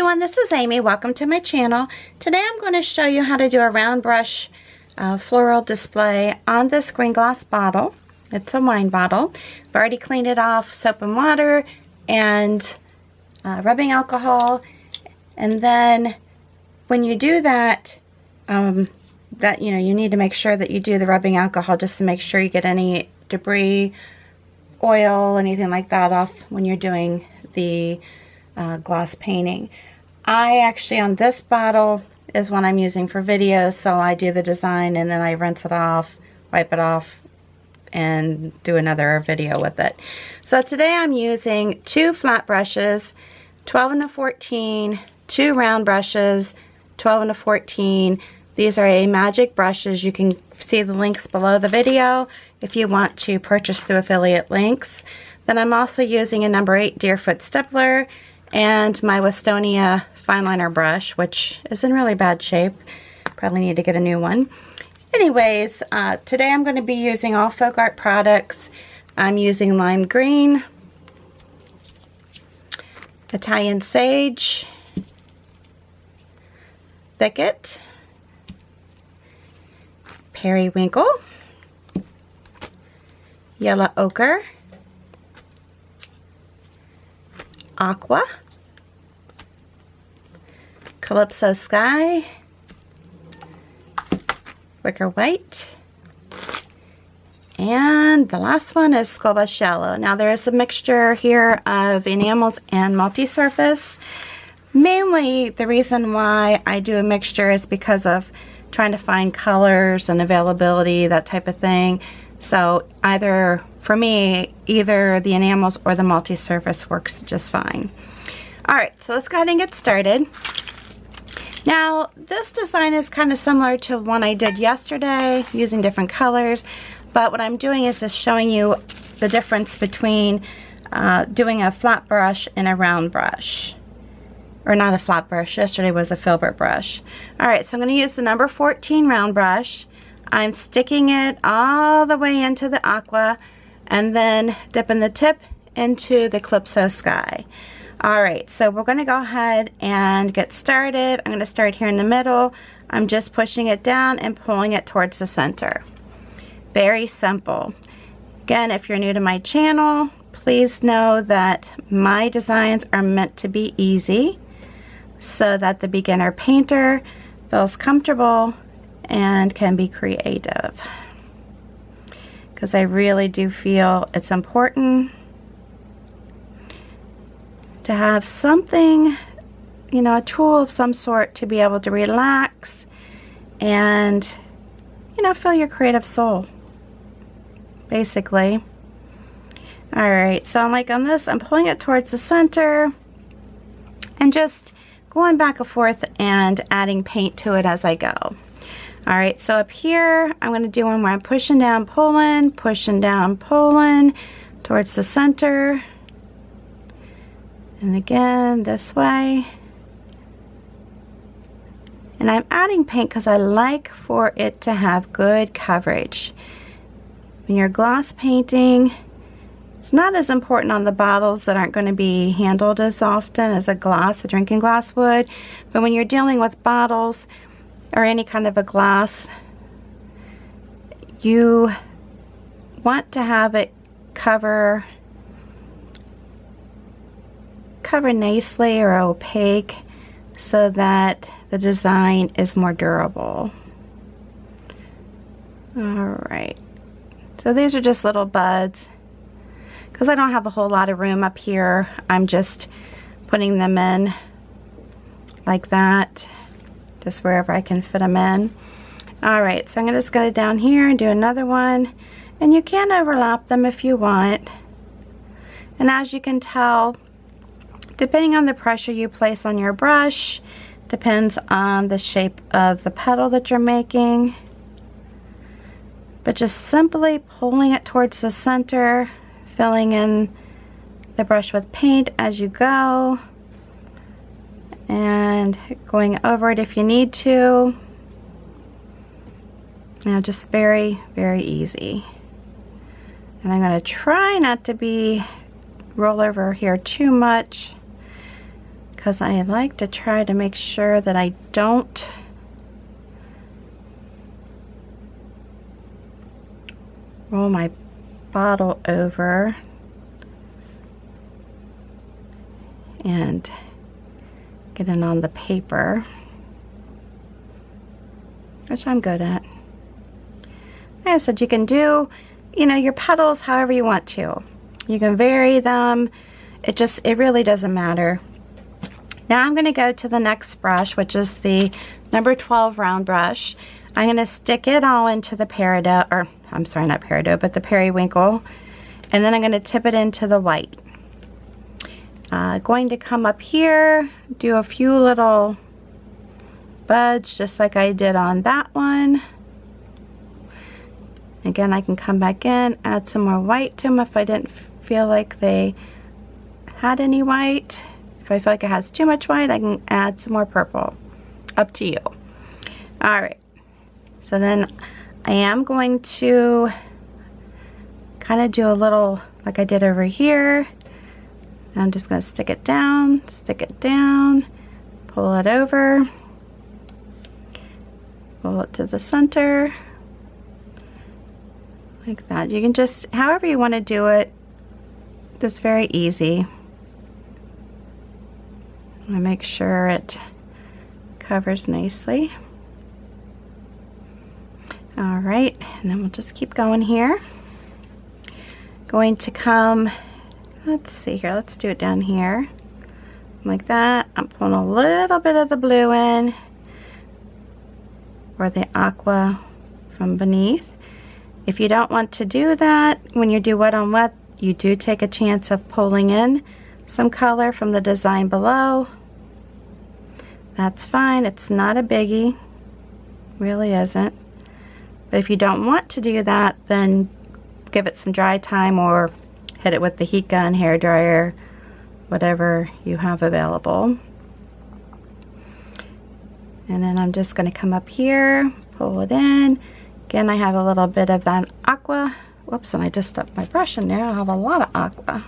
everyone, this is Amy. Welcome to my channel. Today I'm going to show you how to do a round brush floral display on this green glass bottle. It's a wine bottle. I've already cleaned it off, soap and water and rubbing alcohol. And then when you do that, you need to make sure that you do the rubbing alcohol just to make sure you get any debris, oil, anything like that off when you're doing the glass painting. I actually, on this bottle is what I'm using for videos, so I do the design and then I rinse it off, wipe it off, and do another video with it. So today I'm using 2 flat brushes, 12 and a 14, 2 round brushes, 12 and a 14. These are Amagic brushes. You can see the links below the video if you want to purchase through affiliate links. Then I'm also using a number 8 Deerfoot Stippler and my Westonia fine liner brush, which is in really bad shape. Probably need to get a new one. Anyways, today I'm going to be using all FolkArt products. I'm using lime green, Italian sage, Thicket, periwinkle, yellow ochre, aqua, calypso sky, wicker white, and the last one is Scoba yellow. Now there is a mixture here of enamels and multi-surface. Mainly the reason why I do a mixture is because of trying to find colors and availability, that type of thing. So either, for me, either the enamels or the multi-surface works just fine. Alright, so let's go ahead and get started. Now, this design is kind of similar to one I did yesterday, using different colors, but what I'm doing is just showing you the difference between doing a flat brush and a round brush. Or not a flat brush, yesterday was a filbert brush. Alright, so I'm going to use the number 14 round brush. I'm sticking it all the way into the aqua and then dipping the tip into the calypso sky. Alright, so we're going to go ahead and get started. I'm going to start here in the middle. I'm just pushing it down and pulling it towards the center. Very simple. Again, if you're new to my channel, please know that my designs are meant to be easy so that the beginner painter feels comfortable and can be creative. Because I really do feel it's important to have something, a tool of some sort to be able to relax and, feel your creative soul, basically. Alright, so like on this, I'm pulling it towards the center and just going back and forth and adding paint to it as I go. Alright, so up here, I'm going to do one where I'm pushing down, pulling towards the center. And again, this way. And I'm adding paint because I like for it to have good coverage. When you're gloss painting, it's not as important on the bottles that aren't going to be handled as often as a drinking glass would. But when you're dealing with bottles or any kind of a glass, you want to have it cover nicely or opaque so that the design is more durable. Alright, so these are just little buds. Because I don't have a whole lot of room up here, I'm just putting them in like that, just wherever I can fit them in. Alright, so I'm just going to go down here and do another one, and you can overlap them if you want. And as you can tell, depending on the pressure you place on your brush, depends on the shape of the petal that you're making. But just simply pulling it towards the center, filling in the brush with paint as you go, and going over it if you need to. Just very, very easy. And I'm going to try not to roll over here too much. because I like to try to make sure that I don't roll my bottle over and get it on the paper, which I'm good at. Like I said, you can do, you know, your petals however you want to. You can vary them. It really doesn't matter. Now I'm going to go to the next brush, which is the number 12 round brush. I'm going to stick it all into the peridot, or I'm sorry, not peridot, but the periwinkle, and then I'm going to tip it into the white. Going to come up here, do a few little buds just like I did on that one. Again, I can come back in, add some more white to them if I didn't feel like they had any white. If I feel like it has too much white, I can add some more purple. Up to you. Alright, so then I am going to kind of do a little like I did over here. I'm just going to stick it down, pull it over, pull it to the center, like that. You can just, however you want to do it, just very easy. I'm going to make sure it covers nicely. Alright, and then we'll just keep going here. Going to come, let's see here, let's do it down here. Like that. I'm pulling a little bit of the blue in, or the aqua from beneath. If you don't want to do that, when you do wet on wet, you do take a chance of pulling in some color from the design below. That's fine, it's not a biggie, really isn't. But if you don't want to do that, then give it some dry time or hit it with the heat gun, hair dryer, whatever you have available. And then I'm just going to come up here, pull it in. Again, I have a little bit of that aqua. Whoops, and I just stuck my brush in there. I have a lot of aqua.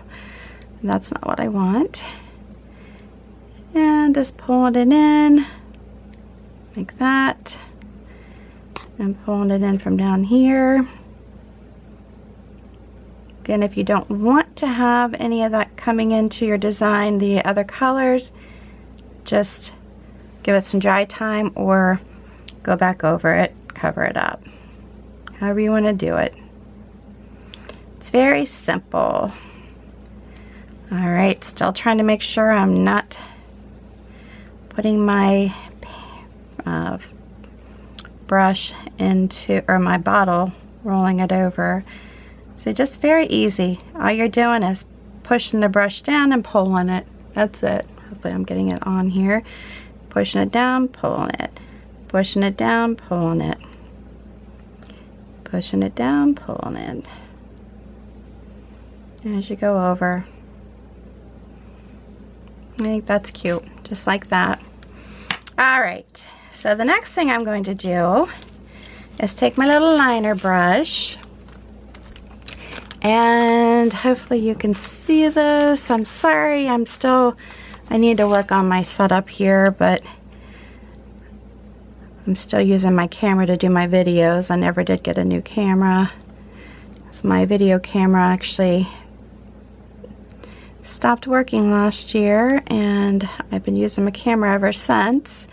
And that's not what I want. And just pulling it in like that. And pulling it in from down here. Again, if you don't want to have any of that coming into your design, the other colors, just give it some dry time or go back over it, cover it up. However you want to do it. It's very simple. Alright, still trying to make sure I'm not putting my brush into, or my bottle, rolling it over. So just very easy. All you're doing is pushing the brush down and pulling it. That's it. Hopefully I'm getting it on here. Pushing it down, pulling it. Pushing it down, pulling it. Pushing it down, pulling it. As you go over. I think that's cute. Just like that. Alright. So the next thing I'm going to do is take my little liner brush, and hopefully you can see this. I'm sorry, I need to work on my setup here, but I'm still using my camera to do my videos. I never did get a new camera. So my video camera actually stopped working last year, and I've been using my camera ever since.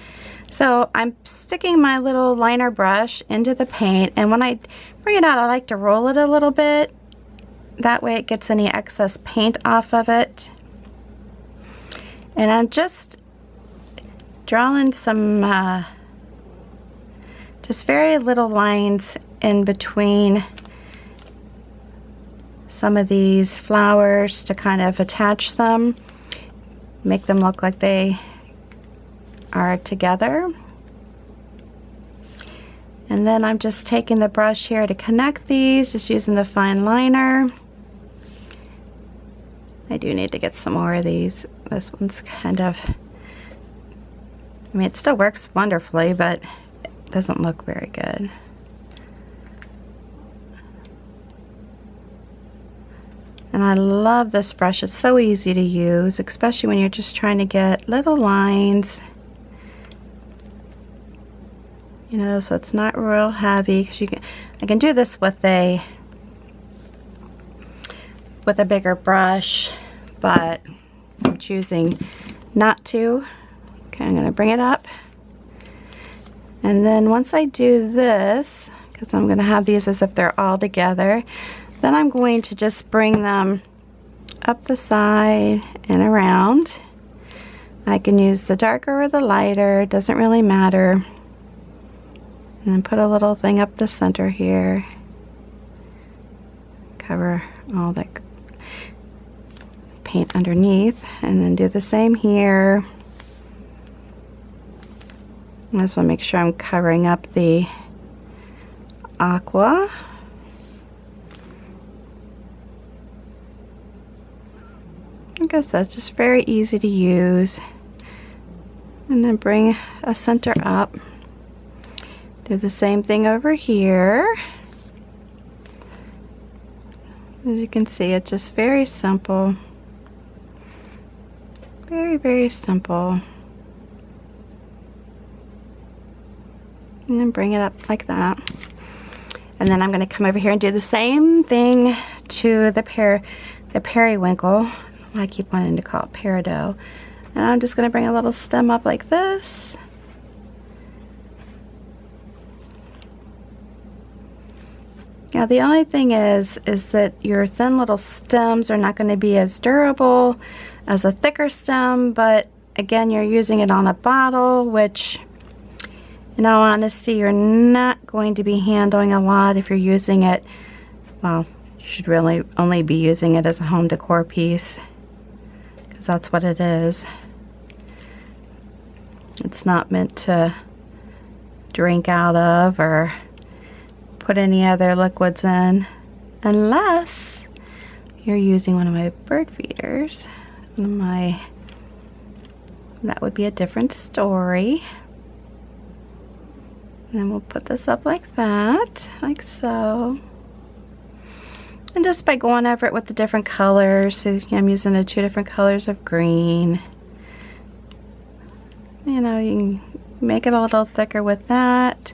So I'm sticking my little liner brush into the paint, and when I bring it out, I like to roll it a little bit. That way it gets any excess paint off of it. And I'm just drawing some just very little lines in between some of these flowers to kind of attach them, make them look like they are together. And then I'm just taking the brush here to connect these, just using the fine liner. I do need to get some more of these. This one's kind of, I mean, it still works wonderfully, but it doesn't look very good. And I love this brush. It's so easy to use, especially when you're just trying to get little lines. You know, so it's not real heavy, because I can do this with a bigger brush, but I'm choosing not to. Okay, I'm going to bring it up. And then once I do this, because I'm going to have these as if they're all together, then I'm going to just bring them up the side and around. I can use the darker or the lighter, it doesn't really matter. And then put a little thing up the center here. Cover all that paint underneath, and then do the same here. I just want to make sure I'm covering up the aqua. Like I said, just very easy to use. And then bring a center up. Do the same thing over here. As you can see, it's just very simple. Very, very simple. And then bring it up like that. And then I'm going to come over here and do the same thing to the periwinkle. I keep wanting to call it peridot. And I'm just going to bring a little stem up like this. Now the only thing is that your thin little stems are not going to be as durable as a thicker stem, but again, you're using it on a bottle, which in all honesty, you're not going to be handling a lot if you're using it. Well, you should really only be using it as a home decor piece, because that's what it is. It's not meant to drink out of or put any other liquids in, unless you're using one of my bird feeders. That would be a different story. And then we'll put this up like that, like so. And just by going over it with the different colors, so I'm using the 2 different colors of green. You know, you can make it a little thicker with that.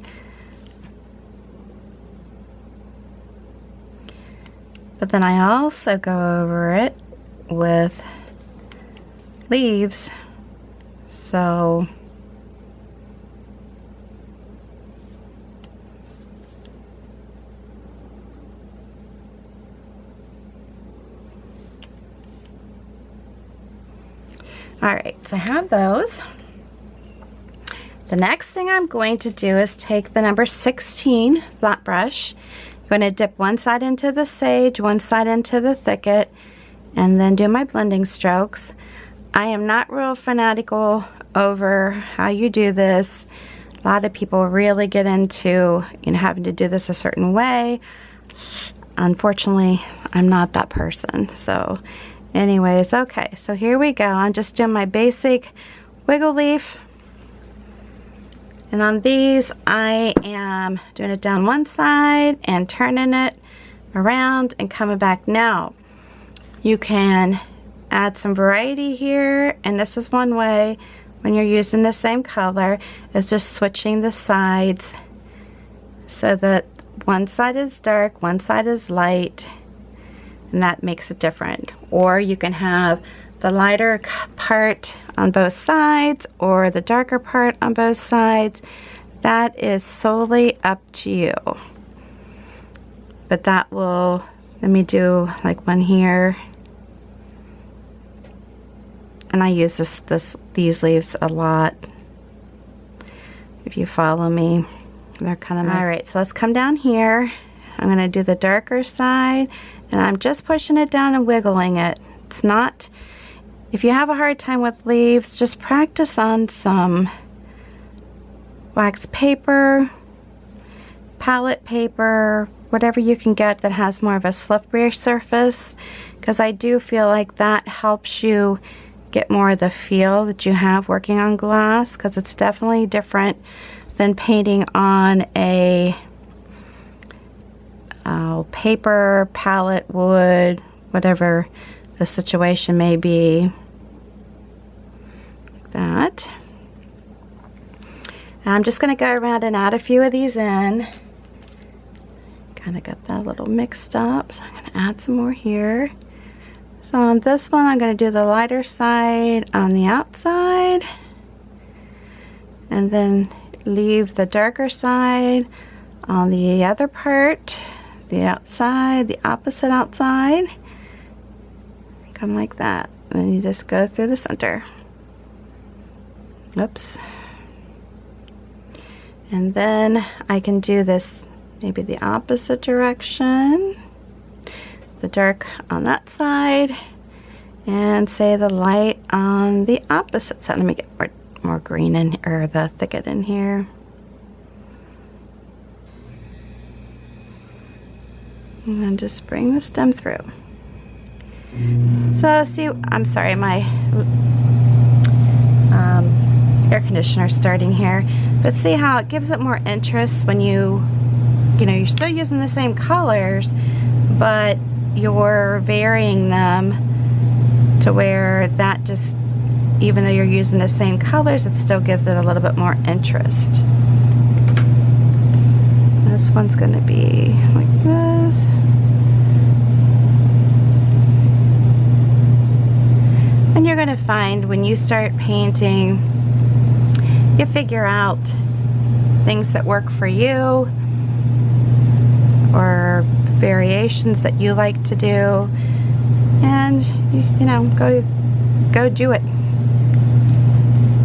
But then I also go over it with leaves. So alright, so I have those. The next thing I'm going to do is take the number 16 flat brush. I'm going to dip one side into the sage, one side into the thicket, and then do my blending strokes. I am not real fanatical over how you do this. A lot of people really get into, you know, having to do this a certain way. Unfortunately, I'm not that person. So anyways, okay, so here we go. I'm just doing my basic wiggle leaf. And on these, I am doing it down one side and turning it around and coming back. Now, you can add some variety here, and this is one way when you're using the same color, is just switching the sides so that one side is dark, one side is light, and that makes it different. Or you can have the lighter part on both sides or the darker part on both sides. That is solely up to you. But that will, let me do like one here. And I use these leaves a lot. If you follow me, they're kind of all right. So let's come down here. I'm going to do the darker side, and I'm just pushing it down and wiggling it. It's not. If you have a hard time with leaves, just practice on some wax paper, palette paper, whatever you can get that has more of a slippery surface, because I do feel like that helps you get more of the feel that you have working on glass, because it's definitely different than painting on a paper, palette, wood, whatever the situation may be. Like that. And I'm just going to go around and add a few of these in. Kind of got that a little mixed up, so I'm going to add some more here. So on this one, I'm going to do the lighter side on the outside, and then leave the darker side on the other part, the outside, the opposite outside. Come like that, and you just go through the center. Oops. And then I can do this maybe the opposite direction, the dark on that side, and say the light on the opposite side. Let me get more green in, or the thicket in here. And just bring the stem through. So see, I'm sorry, my air conditioner starting here, but see how it gives it more interest when you know, you're still using the same colors, but you're varying them to where that just, even though you're using the same colors, it still gives it a little bit more interest. This one's going to be like this. And you're going to find when you start painting, you figure out things that work for you, or variations that you like to do, and you know, go do it.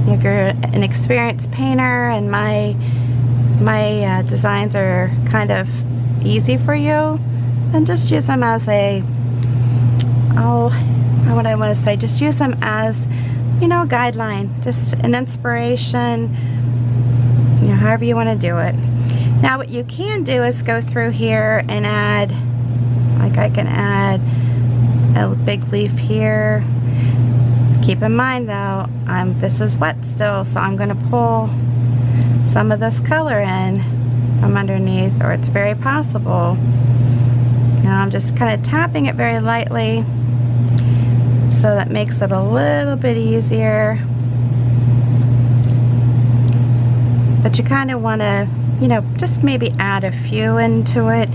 If you're an experienced painter and my designs are kind of easy for you, then just use them as a, what I want to say, just use them as, you know, a guideline, just an inspiration, you know, however you want to do it. Now what you can do is go through here and add, like I can add a big leaf here. Keep in mind though, this is wet still, so I'm going to pull some of this color in from underneath, or it's very possible. Now I'm just kind of tapping it very lightly, so that makes it a little bit easier. But you kind of want to, you know, just maybe add a few into it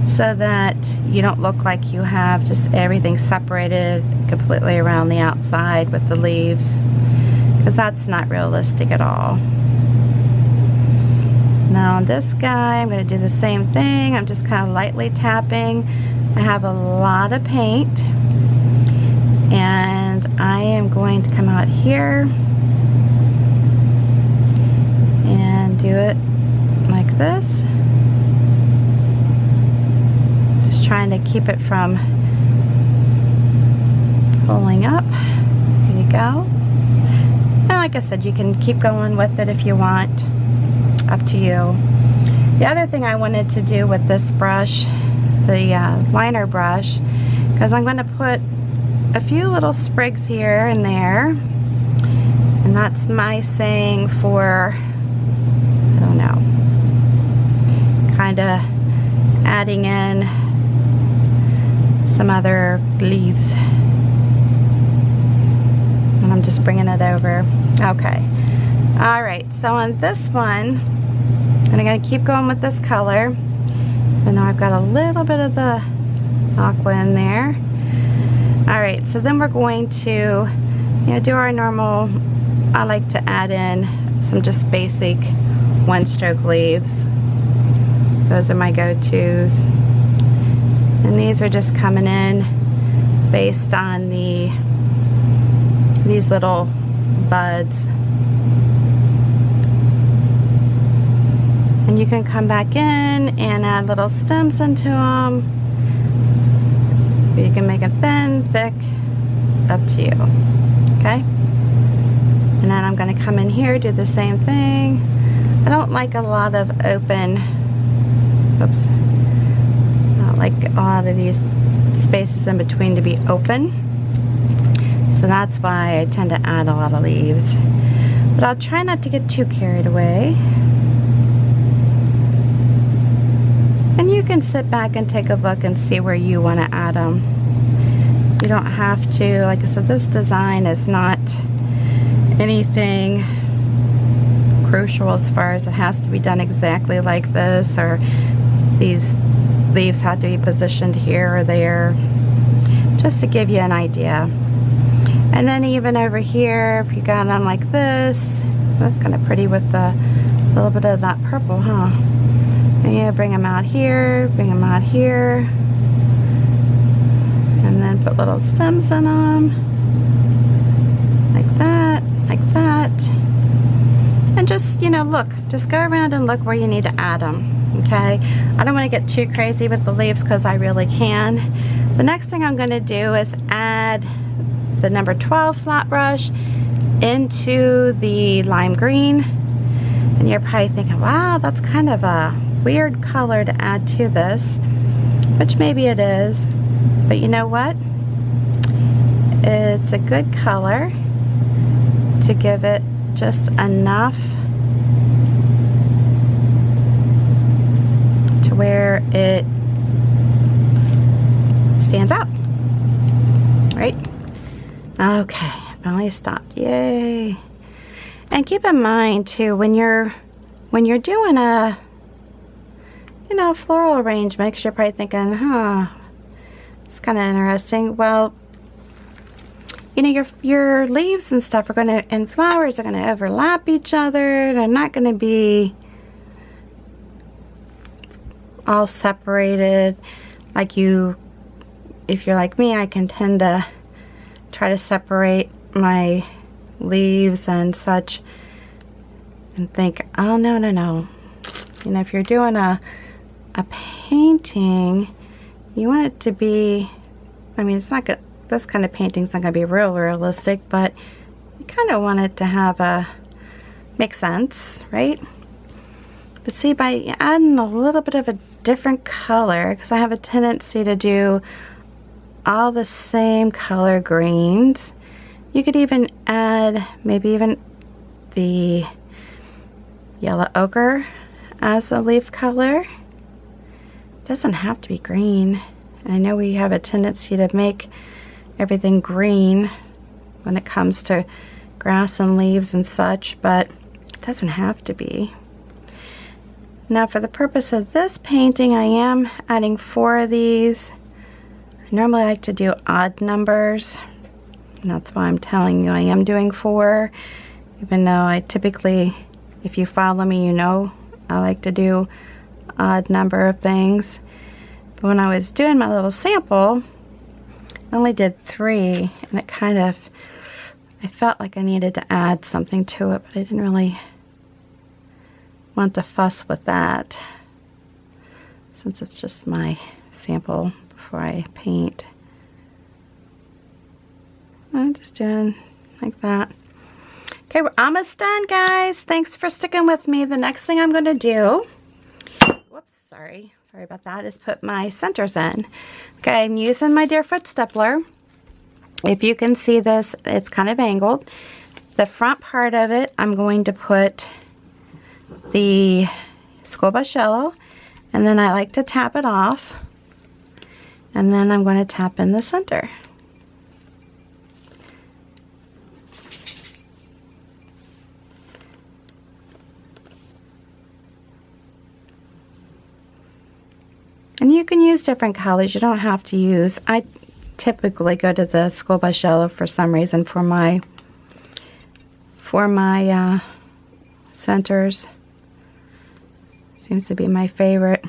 so that you don't look like you have just everything separated completely around the outside with the leaves, because that's not realistic at all. Now on this guy, I'm going to do the same thing. I'm just kind of lightly tapping. I have a lot of paint, and I am going to come out here and do it like this. Just trying to keep it from pulling up. There you go. And like I said, you can keep going with it if you want. Up to you. The other thing I wanted to do with this brush, the liner brush, because I'm going to put a few little sprigs here and there, and that's my saying for, I don't know, kind of adding in some other leaves. And I'm just bringing it over. Okay. Alright, so on this one, I'm going to keep going with this color, even though I've got a little bit of the aqua in there. Alright, so then we're going to, do our normal, I like to add in some just basic one-stroke leaves. Those are my go-tos. And these are just coming in based on these little buds. And you can come back in and add little stems into them. You can make it thin, thick, up to you. Okay? And then I'm going to come in here, do the same thing. I don't like a lot of open, oops. I don't like a lot of these spaces in between to be open. So that's why I tend to add a lot of leaves. But I'll try not to get too carried away. And you can sit back and take a look and see where you want to add them. You don't have to, like I said, this design is not anything crucial as far as it has to be done exactly like this, or these leaves have to be positioned here or there, just to give you an idea. And then even over here, if you got them like this, that's kind of pretty with the little bit of that purple, huh? And you bring them out here, bring them out here, and then put little stems in them, like that, like that. And just, you know, look, just go around and look where you need to add them, okay? I don't want to get too crazy with the leaves because I really can. The next thing I'm going to do is add the number 12 flat brush into the lime green. And you're probably thinking, wow, that's kind of a weird color to add to this, which maybe it is, but you know what? It's a good color to give it just enough to where it stands out, right? Okay, finally stopped, yay. And keep in mind too, when you're doing a, you know, floral arrangement, because you're probably thinking, huh, it's kind of interesting. Well, you know, your leaves and stuff are going to, and flowers are going to overlap each other. They're not going to be all separated like you, if you're like me, I can tend to try to separate my leaves and such and think, oh, no, no, no. You know, if you're doing a painting, you want it to be, I mean, it's not good. This kind of painting's not going to be real realistic, but you kind of want it to have make sense, right? But see, by adding a little bit of a different color, because I have a tendency to do all the same color greens, you could even add maybe even the yellow ochre as a leaf color. It doesn't have to be green. I know we have a tendency to make everything green when it comes to grass and leaves and such, but it doesn't have to be. Now for the purpose of this painting, I am adding 4 of these. I normally like to do odd numbers, and that's why I'm telling you I am doing 4, even though I typically, if you follow me, you know I like to do odd number of things. But when I was doing my little sample, I only did 3, and it kind of, I felt like I needed to add something to it, but I didn't really want to fuss with that since it's just my sample before I paint. I'm just doing like that. Okay, we're almost done, guys. Thanks for sticking with me. The next thing I'm going to do, whoops, sorry about that, is put my centers in. Okay, I'm using my Deerfoot stapler. If you can see this, it's kind of angled. The front part of it, I'm going to put the school bus yellow, and then I like to tap it off, and then I'm going to tap in the center. And you can use different colors. You don't have to use, I typically go to the school bus yellow for some reason for my centers. Seems to be my favorite.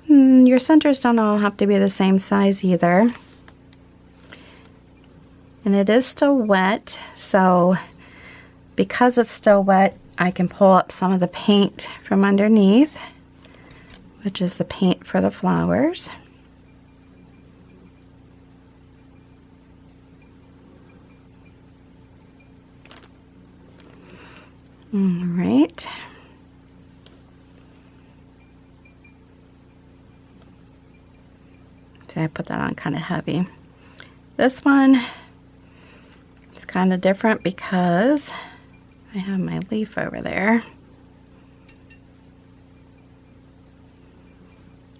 Your centers don't all have to be the same size either. And it is still wet, so because it's still wet, I can pull up some of the paint from underneath, which is the paint for the flowers. All right. See, I put that on kind of heavy. This one is kind of different because I have my leaf over there.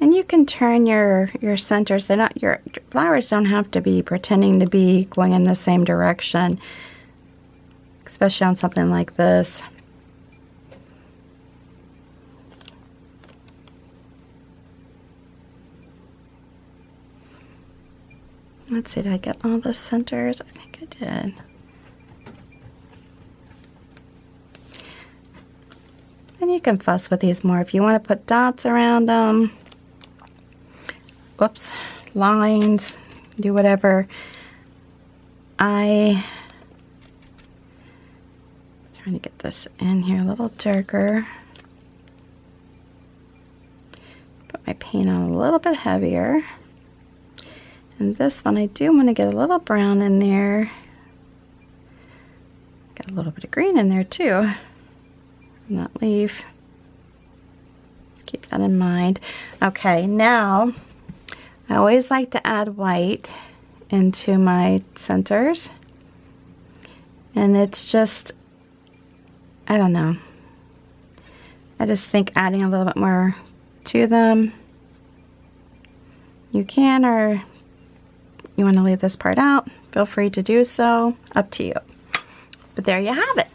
And you can turn your centers. They're not, your flowers don't have to be pretending to be going in the same direction, especially on something like this. Let's see, did I get all the centers? I think I did. And you can fuss with these more if you want to put dots around them. Whoops, lines, do whatever. Trying to get this in here a little darker. Put my paint on a little bit heavier. And this one I do want to get a little brown in there. Got a little bit of green in there too. From that leaf. Just keep that in mind. Okay, now I always like to add white into my centers. And it's just, I don't know. I just think adding a little bit more to them. You can, or you want to leave this part out, feel free to do so. Up to you. But there you have it.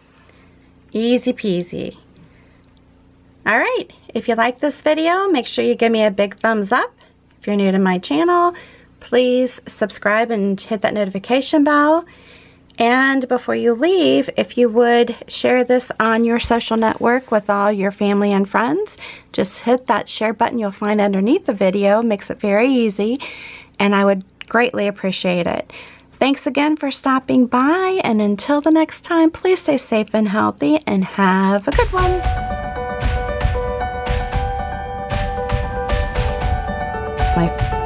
Easy peasy. All right, if you like this video, make sure you give me a big thumbs up. If you're new to my channel, please subscribe and hit that notification bell. And before you leave, if you would share this on your social network with all your family and friends, just hit that share button you'll find underneath the video. Makes it very easy, and I would greatly appreciate it. Thanks again for stopping by, and until the next time, please stay safe and healthy, and have a good one. My